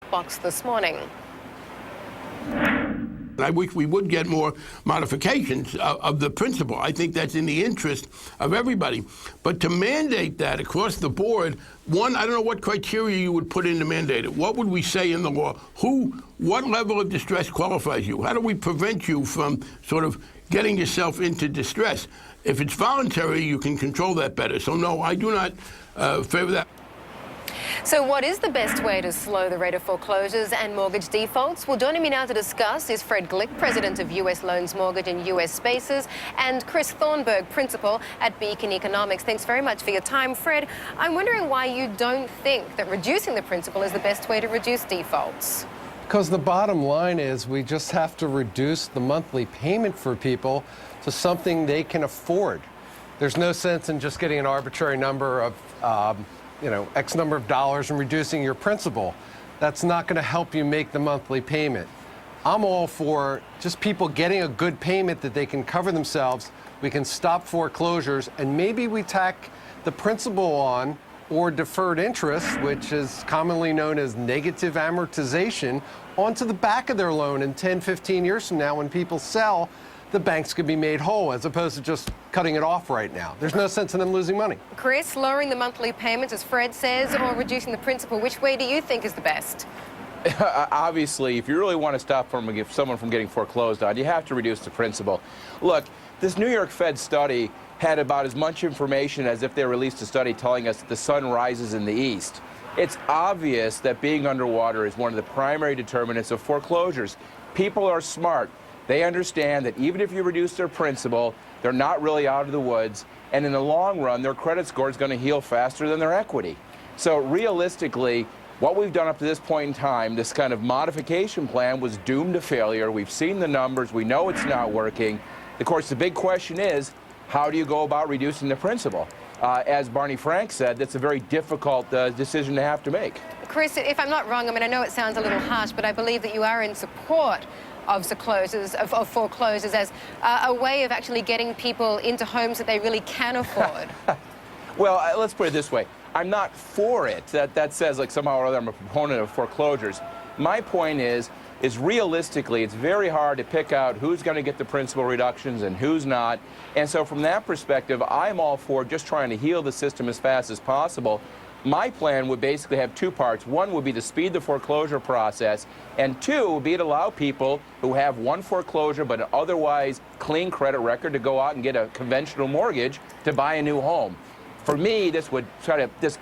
box this morning. I wish we would get more modifications of the principle. I think that's in the interest of everybody. But to mandate that across the board, one, I don't know what criteria you would put in to mandate it. What would we say in the law? What level of distress qualifies you? How do we prevent you from sort of getting yourself into distress? If it's voluntary, you can control that better. So no, I do not favor that. So what is the best way to slow the rate of foreclosures and mortgage defaults? Well, joining me now to discuss is Fred Glick, president of U.S. Loans Mortgage and U.S. Spaces, and Chris Thornburg, principal at Beacon Economics. Thanks very much for your time, Fred. I'm wondering why you don't think that reducing the principal is the best way to reduce defaults. Because the bottom line is we just have to reduce the monthly payment for people to something they can afford. There's no sense in just getting an arbitrary number of X number of dollars and reducing your principal. That's not going to help you make the monthly payment. I'm all for just people getting a good payment that they can cover themselves. We can stop foreclosures, and maybe we tack the principal on or deferred interest, which is commonly known as negative amortization, onto the back of their loan. In 10, 15 years from now, when people sell, the banks could be made whole, as opposed to just cutting it off right now. There's no sense in them losing money. Chris, lowering the monthly payments, as Fred says, or reducing the principal, which way do you think is the best? Obviously, if you really want to stop someone from getting foreclosed on, you have to reduce the principal. Look, this New York Fed study had about as much information as if they released a study telling us that the sun rises in the east. It's obvious that being underwater is one of the primary determinants of foreclosures. People are smart. They understand that even if you reduce their principal, they're not really out of the woods, and in the long run, their credit score is going to heal faster than their equity. So realistically, what we've done up to this point in time, this kind of modification plan was doomed to failure. We've seen the numbers. We know it's not working. Of course, the big question is, how do you go about reducing the principal? As Barney Frank said, that's a very difficult decision to have to make. Chris, if I'm not wrong, I mean, I know it sounds a little harsh, but I believe that you are in support of foreclosures as a way of actually getting people into homes that they really can afford. Well, let's put it this way. I'm not for it. That says like somehow or other I'm a proponent of foreclosures. My point is realistically, it's very hard to pick out who's going to get the principal reductions and who's not. And so from that perspective, I'm all for just trying to heal the system as fast as possible. My plan would basically have two parts. One would be to speed the foreclosure process, and two would be to allow people who have one foreclosure but an otherwise clean credit record to go out and get a conventional mortgage to buy a new home. For me, this would try to just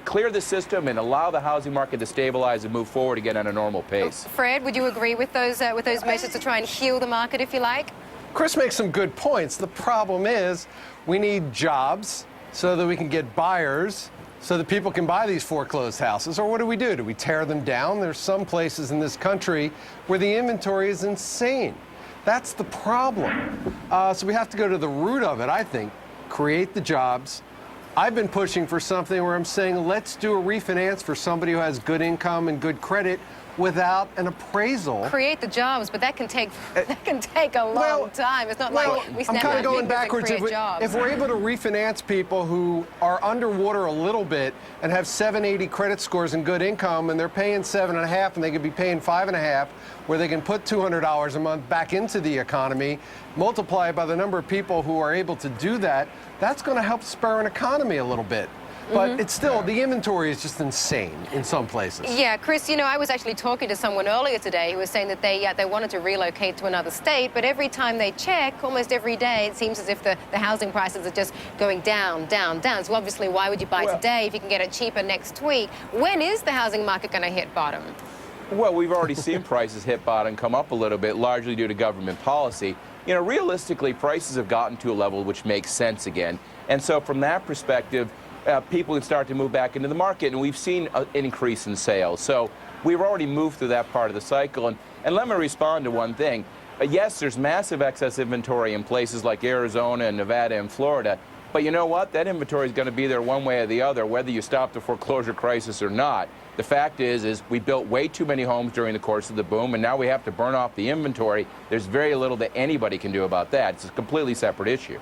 clear the system and allow the housing market to stabilize and move forward again at a normal pace. Fred, would you agree with those measures to try and heal the market, if you like? Chris makes some good points. The problem is we need jobs so that we can get buyers, so that people can buy these foreclosed houses. Or what do? Do we tear them down? There's some places in this country where the inventory is insane. That's the problem. So we have to go to the root of it, I think. Create the jobs. I've been pushing for something where I'm saying let's do a refinance for somebody who has good income and good credit without an appraisal. Create the jobs, but that can take a long time. It's not like we snap I'm kind of going fingers and backwards. create jobs. If we're able to refinance people who are underwater a little bit and have 780 credit scores and good income, and they're paying 7.5, and they could be paying 5.5, where they can put $200 a month back into the economy, multiply it by the number of people who are able to do that, that's going to help spur an economy a little bit. But it's still, the inventory is just insane in some places. Yeah, Chris, I was actually talking to someone earlier today who was saying that they wanted to relocate to another state, but every time they check, almost every day, it seems as if the housing prices are just going down, down, down. So obviously, why would you buy today if you can get it cheaper next week? When is the housing market going to hit bottom? Well, we've already seen prices hit bottom, come up a little bit, largely due to government policy. Realistically, prices have gotten to a level which makes sense again. And so from that perspective, people can start to move back into the market, and we've seen an increase in sales. So we've already moved through that part of the cycle. And let me respond to one thing. Yes, there's massive excess inventory in places like Arizona and Nevada and Florida, but you know what? That inventory is going to be there one way or the other, whether you stop the foreclosure crisis or not. The fact is we built way too many homes during the course of the boom, and now we have to burn off the inventory. There's very little that anybody can do about that. It's a completely separate issue.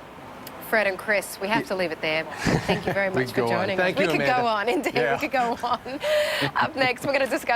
Fred and Chris, we have to leave it there. Thank you very much for joining us. Thank you, We could Amanda. go on, indeed. Yeah. We could go on. Up next, we're going to discuss